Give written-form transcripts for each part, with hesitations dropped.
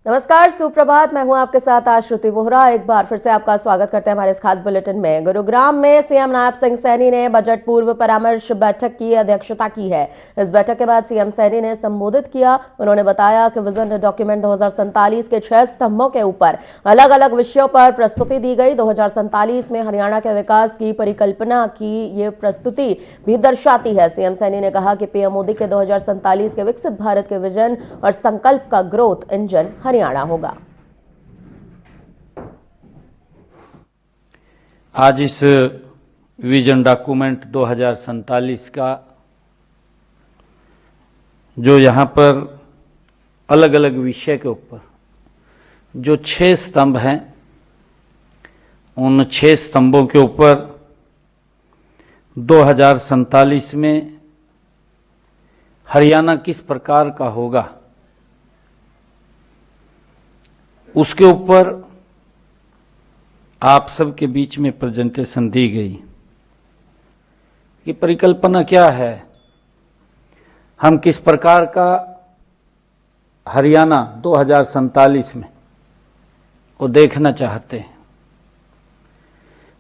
नमस्कार, सुप्रभात। मैं हूं आपके साथ आज श्रुति वोहरा। एक बार फिर से आपका स्वागत करते हैं हमारे इस खास बुलेटिन में। गुरुग्राम में सीएम नायब सिंह सैनी ने बजट पूर्व परामर्श बैठक की अध्यक्षता की है। इस बैठक के बाद सीएम सैनी ने संबोधित किया। उन्होंने बताया कि विजन डॉक्यूमेंट 2047 के 6 स्तंभों के ऊपर अलग अलग विषयों पर प्रस्तुति दी गई। 2047 में हरियाणा के विकास की परिकल्पना की ये प्रस्तुति भी दर्शाती है। सीएम सैनी ने कहा कि पीएम मोदी के 2047 के विकसित भारत के विजन और संकल्प का ग्रोथ इंजन हरियाणा होगा। आज इस विजन डॉक्यूमेंट 2047 का जो यहाँ पर अलग अलग विषय के ऊपर जो 6 स्तंभ हैं, उन 6 स्तंभों के ऊपर 2047 में हरियाणा किस प्रकार का होगा, उसके ऊपर आप सबके बीच में प्रेजेंटेशन दी गई कि परिकल्पना क्या है, हम किस प्रकार का हरियाणा 2047 में वो देखना चाहते हैं।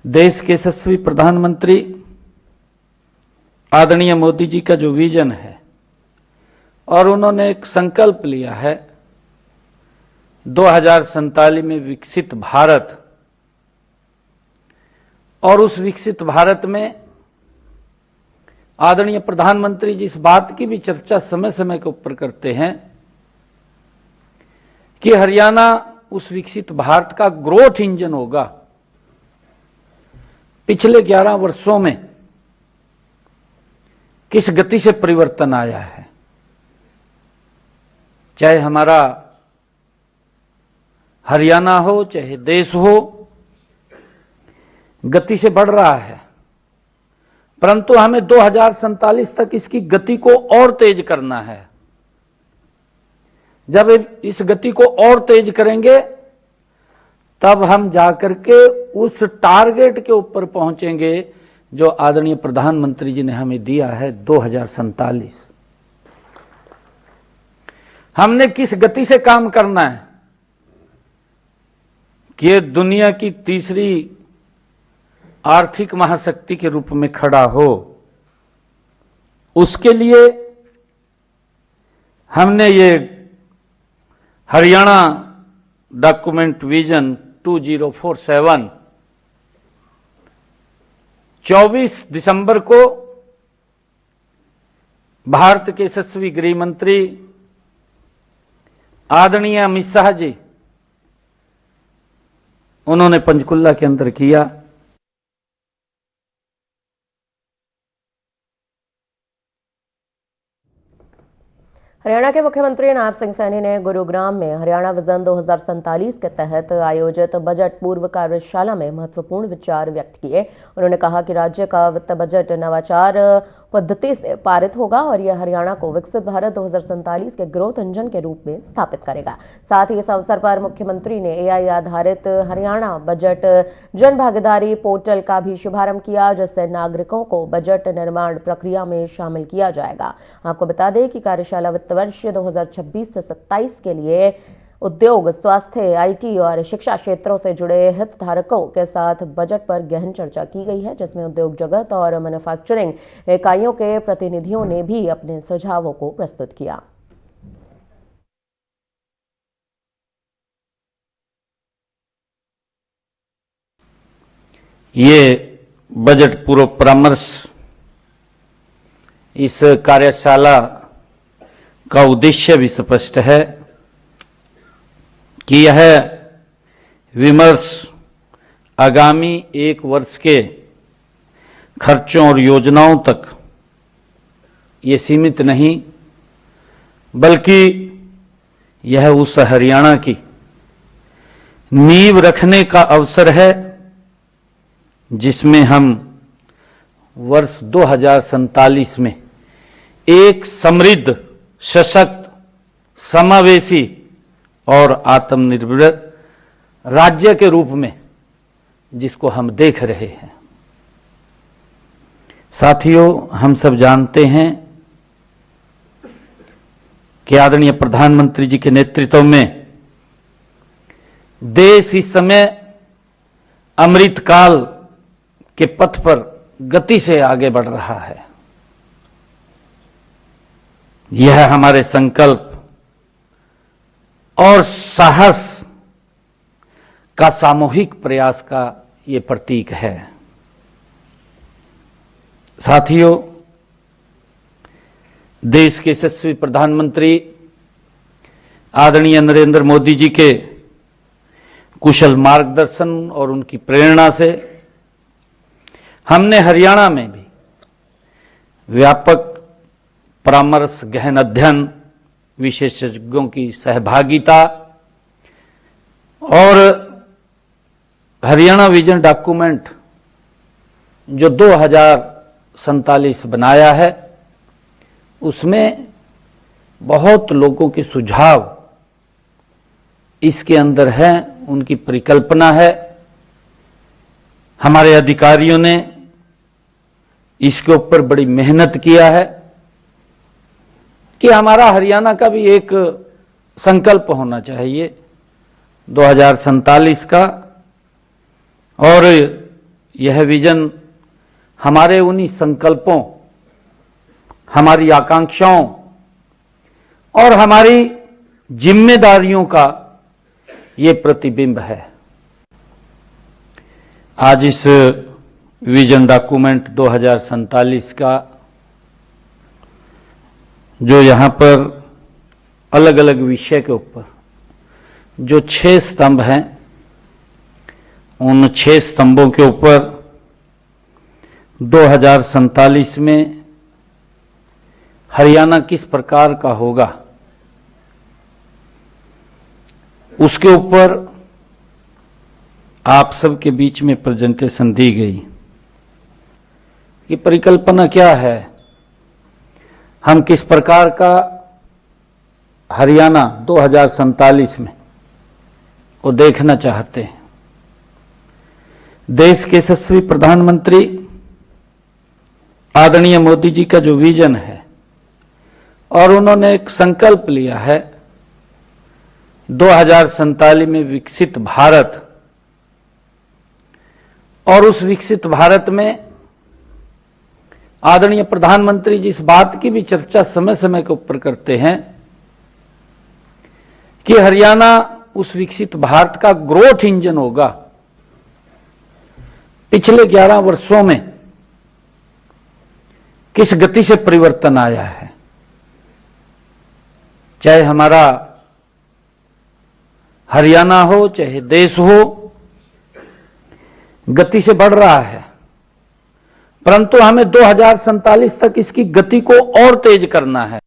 देश के यशस्वी प्रधानमंत्री आदरणीय मोदी जी का जो विजन है और उन्होंने एक संकल्प लिया है 2047 में विकसित भारत, और उस विकसित भारत में आदरणीय प्रधानमंत्री जी इस बात की भी चर्चा समय समय के ऊपर करते हैं कि हरियाणा उस विकसित भारत का ग्रोथ इंजन होगा। पिछले 11 वर्षों में किस गति से परिवर्तन आया है, चाहे हमारा हरियाणा हो चाहे देश हो, गति से बढ़ रहा है, परंतु हमें 2047 तक इसकी गति को और तेज करना है। जब इस गति को और तेज करेंगे तब हम जाकर के उस टारगेट के ऊपर पहुंचेंगे जो आदरणीय प्रधानमंत्री जी ने हमें दिया है 2047। हमने किस गति से काम करना है कि दुनिया की तीसरी आर्थिक महाशक्ति के रूप में खड़ा हो। उसके लिए हमने ये हरियाणा डॉक्यूमेंट विजन 2047 24 दिसंबर को भारत के यशस्वी गृह मंत्री आदरणीय अमित शाह जी उन्होंने पंचकुला के अंदर किया। हरियाणा के मुख्यमंत्री नायब सिंह सैनी ने गुरुग्राम में हरियाणा विजन 2047 के तहत आयोजित बजट पूर्व कार्यशाला में महत्वपूर्ण विचार व्यक्त किए। उन्होंने कहा कि राज्य का वित्त बजट नवाचार पद्धति से पारित होगा और यह हरियाणा को विकसित भारत 2047 के ग्रोथ इंजन के रूप में स्थापित करेगा। साथ ही इस अवसर पर मुख्यमंत्री ने एआई आधारित हरियाणा बजट जन भागीदारी पोर्टल का भी शुभारंभ किया, जिससे नागरिकों को बजट निर्माण प्रक्रिया में शामिल किया जाएगा। आपको बता दें कि कार्यशाला वित्त वर्ष 2026 से 27 के लिए उद्योग, स्वास्थ्य, आईटी और शिक्षा क्षेत्रों से जुड़े हितधारकों के साथ बजट पर गहन चर्चा की गई है, जिसमें उद्योग जगत और मैन्युफैक्चरिंग इकाइयों के प्रतिनिधियों ने भी अपने सुझावों को प्रस्तुत किया। ये बजट पूर्व परामर्श, इस कार्यशाला का उद्देश्य भी स्पष्ट है कि यह विमर्श आगामी 1 वर्ष के खर्चों और योजनाओं तक ये सीमित नहीं, बल्कि यह उस हरियाणा की नींव रखने का अवसर है जिसमें हम वर्ष 2047 में एक समृद्ध, सशक्त, समावेशी और आत्मनिर्भर राज्य के रूप में जिसको हम देख रहे हैं। साथियों, हम सब जानते हैं कि आदरणीय प्रधानमंत्री जी के नेतृत्व में देश इस समय अमृतकाल के पथ पर गति से आगे बढ़ रहा है। यह हमारे संकल्प और साहस का सामूहिक प्रयास का ये प्रतीक है। साथियों, देश के यशस्वी प्रधानमंत्री आदरणीय नरेंद्र मोदी जी के कुशल मार्गदर्शन और उनकी प्रेरणा से हमने हरियाणा में भी व्यापक परामर्श, गहन अध्ययन, विशेषज्ञों की सहभागिता और हरियाणा विजन डॉक्यूमेंट जो 2047 बनाया है, उसमें बहुत लोगों के सुझाव इसके अंदर हैं, उनकी परिकल्पना है। हमारे अधिकारियों ने इसके ऊपर बड़ी मेहनत किया है कि हमारा हरियाणा का भी एक संकल्प होना चाहिए 2047 का, और यह विजन हमारे उन्हीं संकल्पों, हमारी आकांक्षाओं और हमारी जिम्मेदारियों का ये प्रतिबिंब है। आज इस विजन डॉक्यूमेंट 2047 का जो यहाँ पर अलग अलग विषय के ऊपर जो 6 स्तंभ हैं, उन 6 स्तंभों के ऊपर 2047 में हरियाणा किस प्रकार का होगा, उसके ऊपर आप सबके बीच में प्रेजेंटेशन दी गई। ये परिकल्पना क्या है, हम किस प्रकार का हरियाणा 2047 में वो देखना चाहते हैं। देश के यशस्वी प्रधानमंत्री आदरणीय मोदी जी का जो विजन है, और उन्होंने एक संकल्प लिया है 2047 में विकसित भारत, और उस विकसित भारत में आदरणीय प्रधानमंत्री जी इस बात की भी चर्चा समय समय के ऊपर करते हैं कि हरियाणा उस विकसित भारत का ग्रोथ इंजन होगा। पिछले 11 वर्षों में किस गति से परिवर्तन आया है, चाहे हमारा हरियाणा हो चाहे देश हो, गति से बढ़ रहा है, परंतु हमें 2047 तक इसकी गति को और तेज करना है।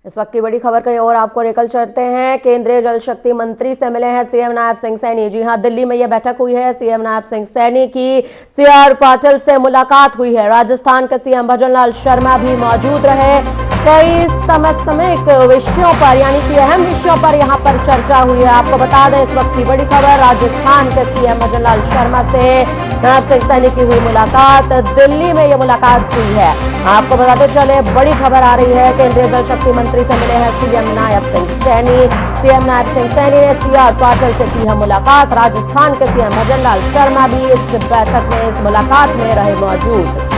इस वक्त की बड़ी खबर कहीं और आपको लेकर चलते हैं। केंद्रीय जल शक्ति मंत्री से मिले हैं सीएम नायब सिंह सैनी। जी हां, दिल्ली में यह बैठक हुई है। सीएम नायब सिंह सैनी की सीआर पाटिल से मुलाकात हुई है। राजस्थान के सीएम भजनलाल शर्मा भी मौजूद रहे। कई समसामयिक विषयों पर, यानी कि अहम विषयों पर यहां पर चर्चा हुई है। आपको बता दें, इस वक्त की बड़ी खबर, राजस्थान के सीएम भजनलाल शर्मा से नायब सिंह सैनी की हुई मुलाकात। दिल्ली में यह मुलाकात हुई है। आपको बताते चले, बड़ी खबर आ रही है। केंद्रीय जल शक्ति मंत्री से मिले हैं सीएम नायब सिंह सैनी। सीएम नायब सिंह सैनी ने सीआर पाटिल से की है मुलाकात। राजस्थान के सीएम भजनलाल शर्मा भी इस बैठक में, इस मुलाकात में रहे मौजूद।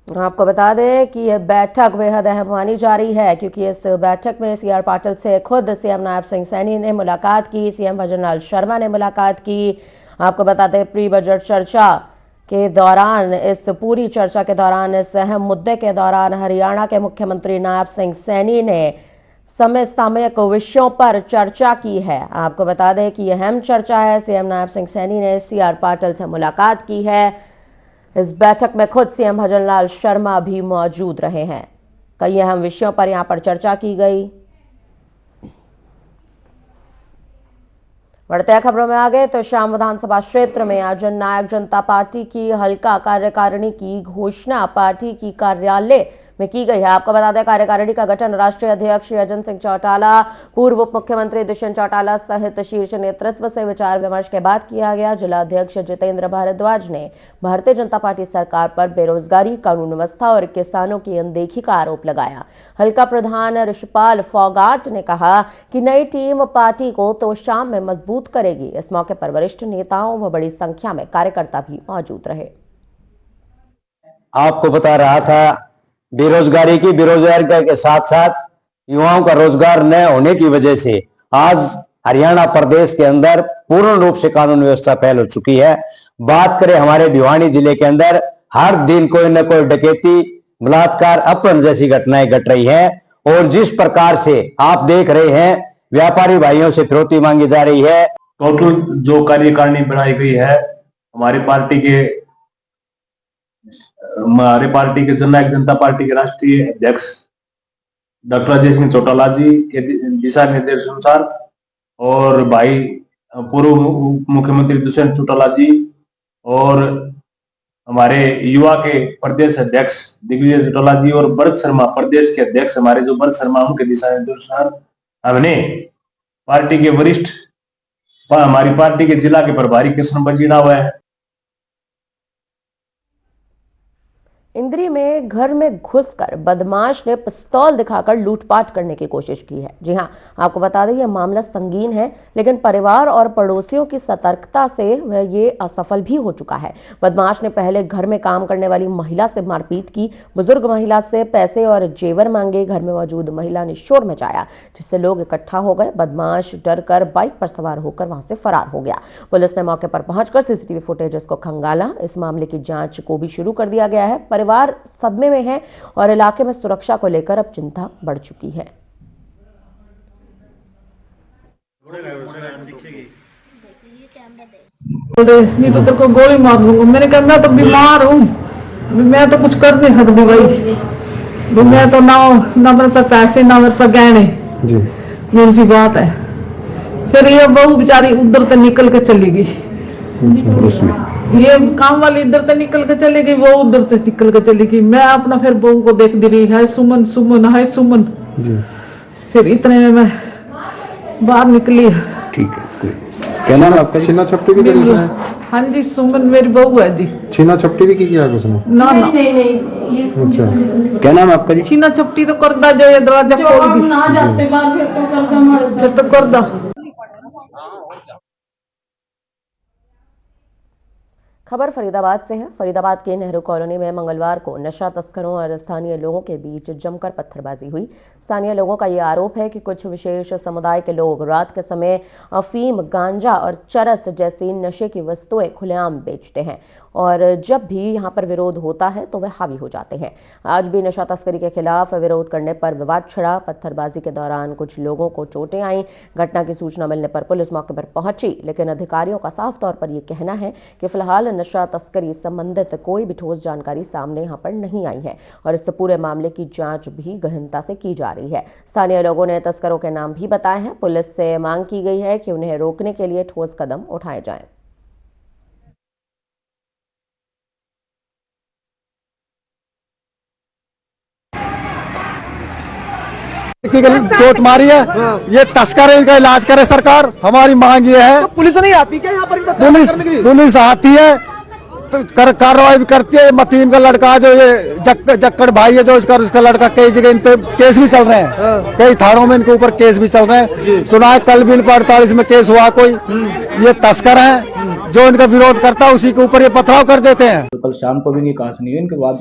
आपको बता दें कि यह बैठक बेहद अहम मानी जा रही है, क्योंकि इस बैठक में सीआर पाटिल से खुद सीएम नायब सिंह सैनी ने मुलाकात की, सीएम भजनलाल शर्मा ने मुलाकात की। आपको बता दें, प्री बजट चर्चा के दौरान, इस पूरी चर्चा के दौरान, इस अहम मुद्दे के दौरान हरियाणा के मुख्यमंत्री नायब सिंह सैनी ने समसामयिक विषयों पर चर्चा की है। आपको बता दें कि यह अहम चर्चा है। सीएम नायब सिंह सैनी ने सीआर पाटिल से मुलाकात की है। इस बैठक में खुद सीएम भजनलाल शर्मा भी मौजूद रहे हैं। कई अहम विषयों पर यहां पर चर्चा की गई। बढ़ते खबरों में आगे तो शाम विधानसभा क्षेत्र में आज जननायक जनता पार्टी की हल्का कार्यकारिणी की घोषणा पार्टी की कार्यालय में की गई है। आपको बता दें, कार्यकारिणी का गठन राष्ट्रीय अध्यक्ष अजय सिंह चौटाला, पूर्व उप मुख्यमंत्री दुष्यंत चौटाला सहित शीर्ष नेतृत्व से विचार विमर्श के बाद किया गया। जिला अध्यक्ष जितेंद्र भारद्वाज ने भारतीय जनता पार्टी सरकार पर बेरोजगारी, कानून व्यवस्था और किसानों की अनदेखी का आरोप लगाया। हल्का प्रधान ऋषपाल फोगाट ने कहा कि नई टीम पार्टी को तो शाम में मजबूत करेगी। इस मौके पर वरिष्ठ नेताओं व बड़ी संख्या में कार्यकर्ता भी मौजूद रहे। आपको बता रहा था बेरोजगारी के साथ साथ युवाओं का रोजगार न होने की वजह से आज हरियाणा प्रदेश के अंदर पूर्ण रूप से कानून व्यवस्था फैल हो चुकी है। बात करें हमारे भिवानी जिले के अंदर हर दिन कोई न कोई डकैती, बलात्कार, अपहरण जैसी घटनाएं घट रही हैं और जिस प्रकार से आप देख रहे हैं व्यापारी भाइयों से फिरौती मांगी जा रही है। टोटल जो कार्यकारिणी बनाई गई है हमारी पार्टी के जननायक जनता पार्टी के राष्ट्रीय अध्यक्ष डॉक्टर अजय सिंह चौटाला जी के दिशा निर्देश अनुसार और भाई पूर्व मुख्यमंत्री दुष्यंत चौटाला जी और हमारे युवा के प्रदेश अध्यक्ष दिग्विजय चौटाला जी और भरत शर्मा प्रदेश के अध्यक्ष हमारे जो भरत शर्मा उनके दिशा निर्देश अनुसार हमने पार्टी के वरिष्ठ हमारी पार्टी के जिला के प्रभारी कृष्ण बजीना हुआ है। इंद्री में घर में घुसकर बदमाश ने पिस्तौल दिखाकर लूटपाट करने की कोशिश की है। जी हां, आपको बता दें यह मामला संगीन है, लेकिन परिवार और पड़ोसियों की सतर्कता से वह ये असफल भी हो चुका है। बदमाश ने पहले घर में काम करने वाली महिला से मारपीट की, बुजुर्ग महिला से पैसे और जेवर मांगे। घर में मौजूद महिला ने शोर मचाया, जिससे लोग इकट्ठा हो गए। बदमाश डरकर बाइक पर सवार होकर वहां से फरार हो गया। पुलिस ने मौके पर पहुंचकर सीसीटीवी फुटेज को खंगाला। इस मामले की जांच को भी शुरू कर दिया गया है। परिवार सदमे में है और इलाके में सुरक्षा को लेकर अब चिंता बढ़ चुकी है। नहीं तो तेरे को गोली मार दूंगा। मैंने कहा मैं तो बीमार हूँ, मैं तो कुछ कर नहीं सकती भाई। मैं तो ना मेरे पे पैसे ना मेरे पे गहने, मेरी सी बात है। फिर ये बहू बेचारी उधर से निकल के चली गई। ये काम वाली इधर से निकल के चली गई, वो उधर से निकल के चली गई। मैं अपना फिर बहू को देख दी रही, हाय सुमन सुमन हाय सुमन। फिर इतने में मैं बाहर निकली। ठीक है, क्या नाम है आपका? छीना छपटी भी की है? हाँ जी, सुमन मेरी बहू है जी। छीना छपटी भी की है उसने? ना नहीं। अच्छा, क्या नाम है आपका जी? छीना छपटी तो कर दा, जो ये दरवाजा खोल दी ना जाते बाहर, फिर तो कर दा। खबर फरीदाबाद से है। फरीदाबाद के नेहरू कॉलोनी में मंगलवार को नशा तस्करों और स्थानीय लोगों के बीच जमकर पत्थरबाजी हुई। स्थानीय लोगों का यह आरोप है कि कुछ विशेष समुदाय के लोग रात के समय अफीम, गांजा और चरस जैसी नशे की वस्तुएं खुलेआम बेचते हैं और जब भी यहां पर विरोध होता है तो वे हावी हो जाते हैं। आज भी नशा तस्करी के खिलाफ विरोध करने पर विवाद छिड़ा। पत्थरबाजी के दौरान कुछ लोगों को चोटें आईं। घटना की सूचना मिलने पर पुलिस मौके पर पहुंची, लेकिन अधिकारियों का साफ तौर पर यह कहना है कि फिलहाल नशा तस्करी संबंधित कोई भी ठोस जानकारी सामने यहां पर नहीं आई है और इस पूरे मामले की जांच भी गहनता से की जा रही है। स्थानीय लोगों ने तस्करों के नाम भी बताए हैं। पुलिस से मांग की गई है कि उन्हें रोकने के लिए ठोस कदम उठाए जाएं। चोट मारी है, ये तस्कर है, इनका इलाज करे सरकार। हमारी मांग ये है। तो पुलिस नहीं आती क्या यहाँ पर? पुलिस आती है तो कार्रवाई भी करती है। मतीम का लड़का जो ये जक्कड़ भाई है, जो उसका लड़का कई जगह इन पे केस भी चल रहे हैं, कई थानों में इनके ऊपर केस भी चल रहे हैं। सुना है कल भी इन पर 48 में केस हुआ कोई। ये तस्कर है, जो इनका विरोध करता है उसी के ऊपर ये पथराव कर देते हैं। तो कल शाम को भी इनकी कहा सुनी हुई। इनके बाद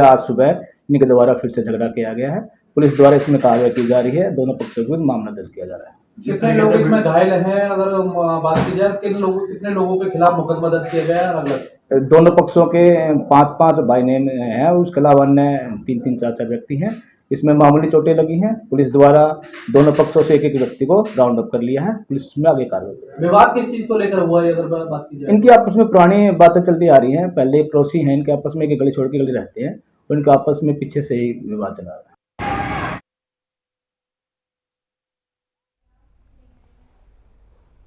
आज सुबह इनके द्वारा फिर से झगड़ा किया गया है। पुलिस द्वारा इसमें कार्रवाई की जा रही है। दोनों पक्षों के मामला दर्ज किया जा रहा है। कितने लोग इसमें घायल हैं? अगर बात की जाए कितने लोगों के खिलाफ मुकदमा दर्ज किया गया है? दोनों पक्षों के 5-5 बाई नेम हैं, उसके अलावा अन्य 3-3, 4-4 व्यक्ति हैं। इसमें मामूली चोटें लगी हैं। पुलिस द्वारा दोनों पक्षों से एक व्यक्ति को राउंड अप कर लिया है। पुलिस में आगे कार्रवाई। विवाद किस चीज को लेकर हुआ है अगर बात की जाए? इनकी आपस में पुरानी बातें चलती आ रही हैं। पहले पड़ोसी हैं, इनके आपस में एक गली छोड़ के गली रहते हैं, उनके आपस में पीछे से ही विवाद चला रहा है।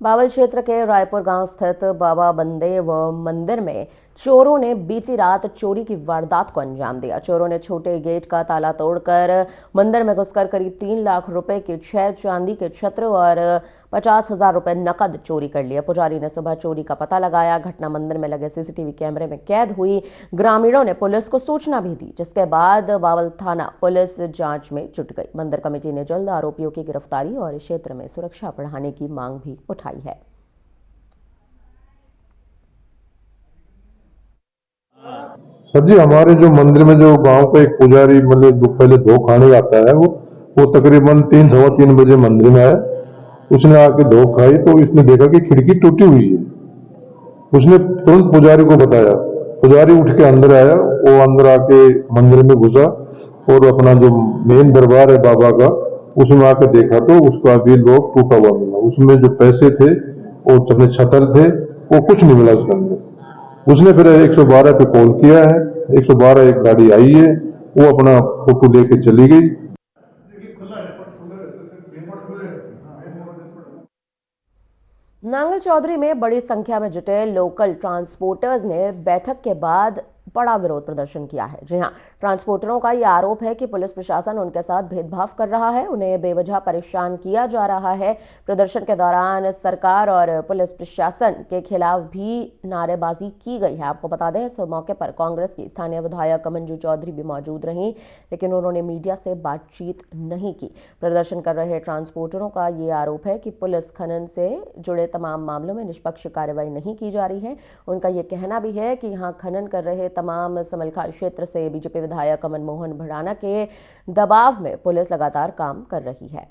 बावल क्षेत्र के रायपुर गांव स्थित बाबा बंदेव मंदिर में चोरों ने बीती रात चोरी की वारदात को अंजाम दिया। चोरों ने छोटे गेट का ताला तोड़कर मंदिर में घुसकर करीब 3 लाख रुपए के 6 चांदी के छत्र और 50,000 रुपए नकद चोरी कर लिया। पुजारी ने सुबह चोरी का पता लगाया। घटना मंदिर में लगे सीसीटीवी कैमरे में कैद हुई। ग्रामीणों ने पुलिस को सूचना भी दी, जिसके बाद बावल थाना पुलिस जांच में जुट गई। मंदिर कमेटी ने जल्द आरोपियों की गिरफ्तारी और इस क्षेत्र में सुरक्षा बढ़ाने की मांग भी उठाई है। सर जी, हमारे जो मंदिर में जो गांव का एक पुजारी मतलब पहले 2 खाने आता है, वो तकरीबन 3-3:15 बजे मंदिर में आया। उसने आके 2 खाई तो इसने देखा कि खिड़की टूटी हुई है। उसने तुरंत पुजारी को बताया। पुजारी उठ के अंदर आया। वो अंदर आके मंदिर में घुसा और अपना जो मेन दरबार है बाबा का, उसमें आके देखा तो उसका भी लॉक टूटा हुआ मिला। उसमें जो पैसे थे और छतर थे, वो कुछ नहीं मिला उसके अंदर। उसने फिर 112 पे कॉल किया है। 112 एक गाड़ी आई है, वो अपना फोटो लेके चली गई। नांगल चौधरी में बड़ी संख्या में जुटे लोकल ट्रांसपोर्टर्स ने बैठक के बाद बड़ा विरोध प्रदर्शन किया है। जी हां, ट्रांसपोर्टरों का यह आरोप है कि पुलिस प्रशासन उनके साथ भेदभाव कर रहा है, उन्हें बेवजह परेशान किया जा रहा है। प्रदर्शन के दौरान सरकार और पुलिस प्रशासन के खिलाफ भी नारेबाजी की गई है। आपको बता दें, इस मौके पर कांग्रेस की स्थानीय विधायक मंजू चौधरी भी मौजूद रहीं, लेकिन उन्होंने मीडिया से बातचीत नहीं की। प्रदर्शन कर रहे ट्रांसपोर्टरों का ये आरोप है कि पुलिस खनन से जुड़े तमाम मामलों में निष्पक्ष कार्रवाई नहीं की जा रही है। उनका ये कहना भी है कि यहाँ खनन कर रहे तमाम समलखा क्षेत्र से बीजेपी विधायक अमन मोहन भड़ाना के दबाव में पुलिस लगातार काम कर रही है।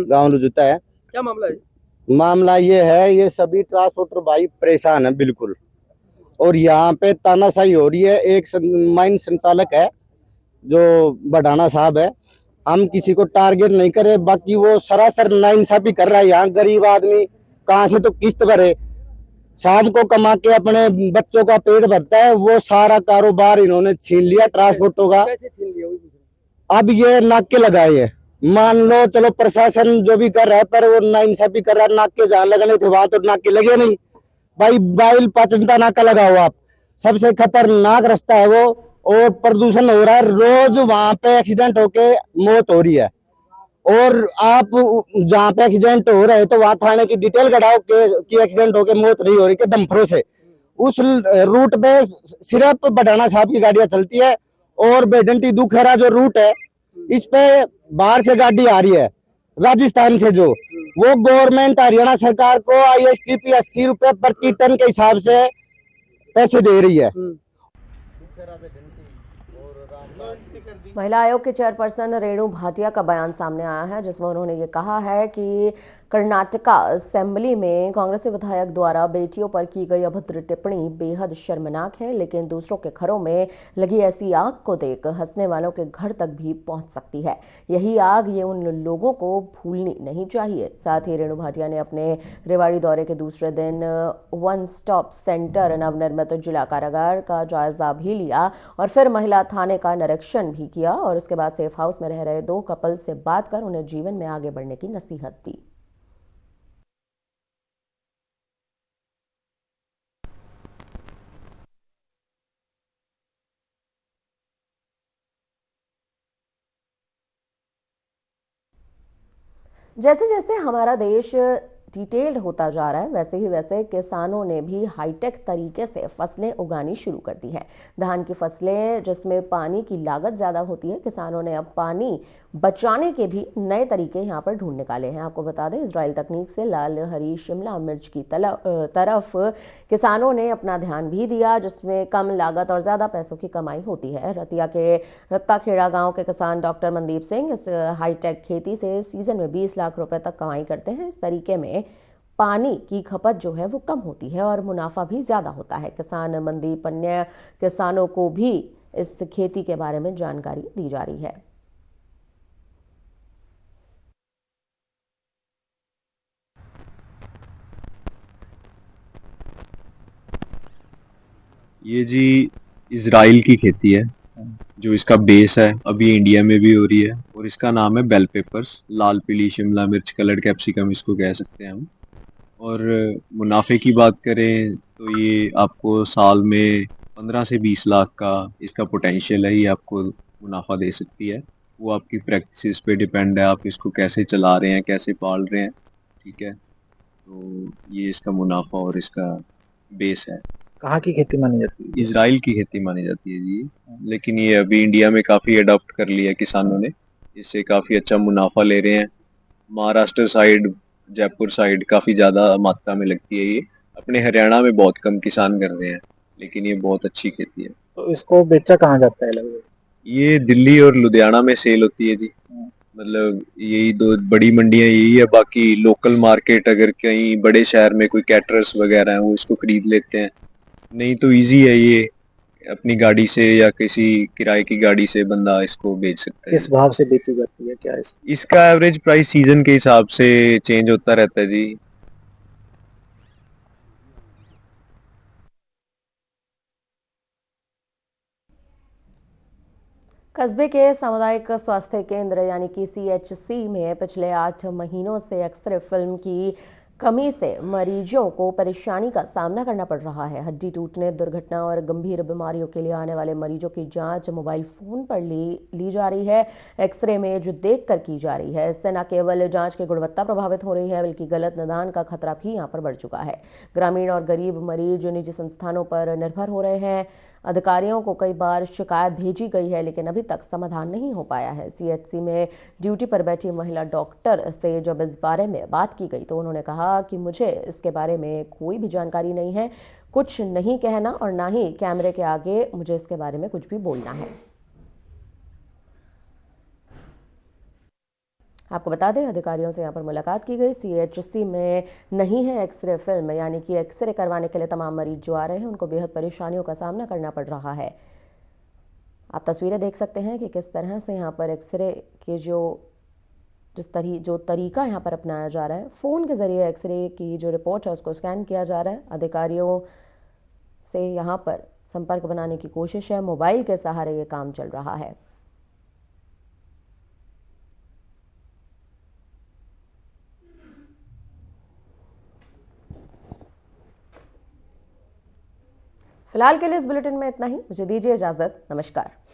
गांव रुजुता है। क्या मामला है? मामला ये है, ये सभी ट्रांसपोर्टर भाई परेशान है बिल्कुल, और यहाँ पे तानाशाही हो रही है। एक माइन संचालक है जो बढ़ाना साहब है, हम किसी को टारगेट नहीं करे, बाकी वो सरासर नाइंसाफी कर रहा है। यहाँ गरीब आदमी कहाँ से तो किस्त भरे, शाम को कमा के अपने बच्चों का पेट भरता है। वो सारा कारोबार इन्होंने छीन लिया ट्रांसपोर्टों का। अब ये नाके लगाए है। मान लो चलो प्रशासन जो भी कर रहा है, पर वो नाइंसाफी कर रहा है। नाके जहाँ लगने थे वहां तो नाके लगे नहीं भाई। बाइल पाचनता नाका लगाओ आप, सबसे खतरनाक रास्ता है वो, और प्रदूषण हो रहा है। रोज वहां पे एक्सीडेंट होके मौत हो रही है, और आप जहाँ पे एक्सीडेंट हो रहे हैं तो वहां थाने की डिटेल कटाओ कि एक्सीडेंट होके मौत नहीं हो रही कि डंफरों से। उस रूट पे सिर्फ बढ़ाना साहब की गाड़ियां चलती है, और बेडंटी दुखेरा जो रूट है, इस पे बाहर से गाड़ी आ रही है राजस्थान से, जो वो गवर्नमेंट हरियाणा सरकार को ISTP 80 रुपए प्रति टन के हिसाब से पैसे दे रही है। महिला आयोग के चेयरपर्सन रेणु भाटिया का बयान सामने आया है, जिसमें उन्होंने ये कहा है कि कर्नाटका असेंबली में कांग्रेसी विधायक द्वारा बेटियों पर की गई अभद्र टिप्पणी बेहद शर्मनाक है, लेकिन दूसरों के घरों में लगी ऐसी आग को देख हंसने वालों के घर तक भी पहुंच सकती है। यही आग ये उन लोगों को भूलनी नहीं चाहिए। साथ ही रेणु भाटिया ने अपने रेवाड़ी दौरे के दूसरे दिन वन स्टॉप सेंटर नवनिर्मित जिला कारागार का जायजा भी लिया और फिर महिला थाने का निरीक्षण भी किया, और उसके बाद सेफ हाउस में रह रहे 2 कपल से बात कर उन्हें जीवन में आगे बढ़ने की नसीहत दी। जैसे जैसे हमारा देश डिटेल्ड होता जा रहा है, वैसे ही वैसे किसानों ने भी हाईटेक तरीके से फसलें उगानी शुरू कर दी हैं। धान की फसलें जिसमें पानी की लागत ज़्यादा होती है, किसानों ने अब पानी बचाने के भी नए तरीके यहाँ पर ढूंढ निकाले हैं। आपको बता दें, इजराइल तकनीक से लाल हरी शिमला मिर्च की तरफ किसानों ने अपना ध्यान भी दिया, जिसमें कम लागत और ज़्यादा पैसों की कमाई होती है। रतिया के रत्ताखेड़ा गांव के किसान डॉक्टर मनदीप सिंह इस हाईटेक खेती से सीजन में 20 लाख रुपए तक कमाई करते हैं। इस तरीके में पानी की खपत जो है वो कम होती है और मुनाफा भी ज़्यादा होता है। किसान मनदीप अन्य किसानों को भी इस खेती के बारे में जानकारी दी जा रही है। ये जी इजराइल की खेती है, जो इसका बेस है अभी इंडिया में भी हो रही है, और इसका नाम है बेल पेपर्स, लाल पीली शिमला मिर्च कलर्ड कैप्सिकम इसको कह सकते हैं हम। और मुनाफे की बात करें तो ये आपको साल में 15 से 20 लाख का इसका पोटेंशियल है, ये आपको मुनाफा दे सकती है। वो आपकी प्रैक्टिस पे डिपेंड है, आप इसको कैसे चला रहे हैं, कैसे पाल रहे हैं, ठीक है। तो ये इसका मुनाफा और इसका बेस है। कहाँ की खेती मानी जाती है? इजराइल की खेती मानी जाती है जी, लेकिन ये अभी इंडिया में काफ़ी अडॉप्ट कर लिया है किसानों ने, इससे काफ़ी अच्छा मुनाफा ले रहे हैं। महाराष्ट्र साइड, जयपुर साइड काफ़ी ज़्यादा मात्रा में लगती है ये, अपने हरियाणा में बहुत कम किसान कर रहे हैं, लेकिन ये बहुत अच्छी खेती है। तो इसको बेचा कहाँ जाता है लगभग? ये दिल्ली और लुधियाना में सेल होती है जी, मतलब यही दो बड़ी मंडियां यही है। बाकी लोकल मार्केट अगर कहीं बड़े शहर में कोई कैटरर्स वगैरह हैं वो इसको खरीद लेते हैं, नहीं तो इजी है ये, अपनी गाड़ी से या किसी किराए की गाड़ी से बंदा इसको बेच सकता है। किस भाव से बेची जाती है क्या इसका एवरेज प्राइस सीजन के हिसाब से चेंज होता रहता है जी। कस्बे के सामुदायिक स्वास्थ्य केंद्र यानी कि CHC में पिछले 8 महीनों से एक्सरे फिल्म की कमी से मरीजों को परेशानी का सामना करना पड़ रहा है। हड्डी टूटने, दुर्घटना और गंभीर बीमारियों के लिए आने वाले मरीजों की जांच मोबाइल फोन पर ली जा रही है, एक्सरे में जो देखकर की जा रही है। इससे न केवल जांच की गुणवत्ता प्रभावित हो रही है बल्कि गलत निदान का खतरा भी यहां पर बढ़ चुका है। ग्रामीण और गरीब मरीज निजी संस्थानों पर निर्भर हो रहे हैं। अधिकारियों को कई बार शिकायत भेजी गई है लेकिन अभी तक समाधान नहीं हो पाया है। CHC में ड्यूटी पर बैठी महिला डॉक्टर से जब इस बारे में बात की गई तो उन्होंने कहा कि मुझे इसके बारे में कोई भी जानकारी नहीं है, कुछ नहीं कहना और ना ही कैमरे के आगे मुझे इसके बारे में कुछ भी बोलना है। आपको बता दें, अधिकारियों से यहाँ पर मुलाकात की गई। CHC में नहीं है एक्सरे फिल्म, यानी कि एक्सरे करवाने के लिए तमाम मरीज जो आ रहे हैं उनको बेहद परेशानियों का सामना करना पड़ रहा है। आप तस्वीरें देख सकते हैं कि किस तरह से यहाँ पर एक्सरे के जो तरीका यहाँ पर अपनाया जा रहा है, फ़ोन के ज़रिए एक्सरे की जो रिपोर्ट है उसको स्कैन किया जा रहा है। अधिकारियों से यहाँ पर संपर्क बनाने की कोशिश है, मोबाइल के सहारे ये काम चल रहा है। फिलहाल के लिए इस बुलेटिन में इतना ही। मुझे दीजिए इजाजत। नमस्कार।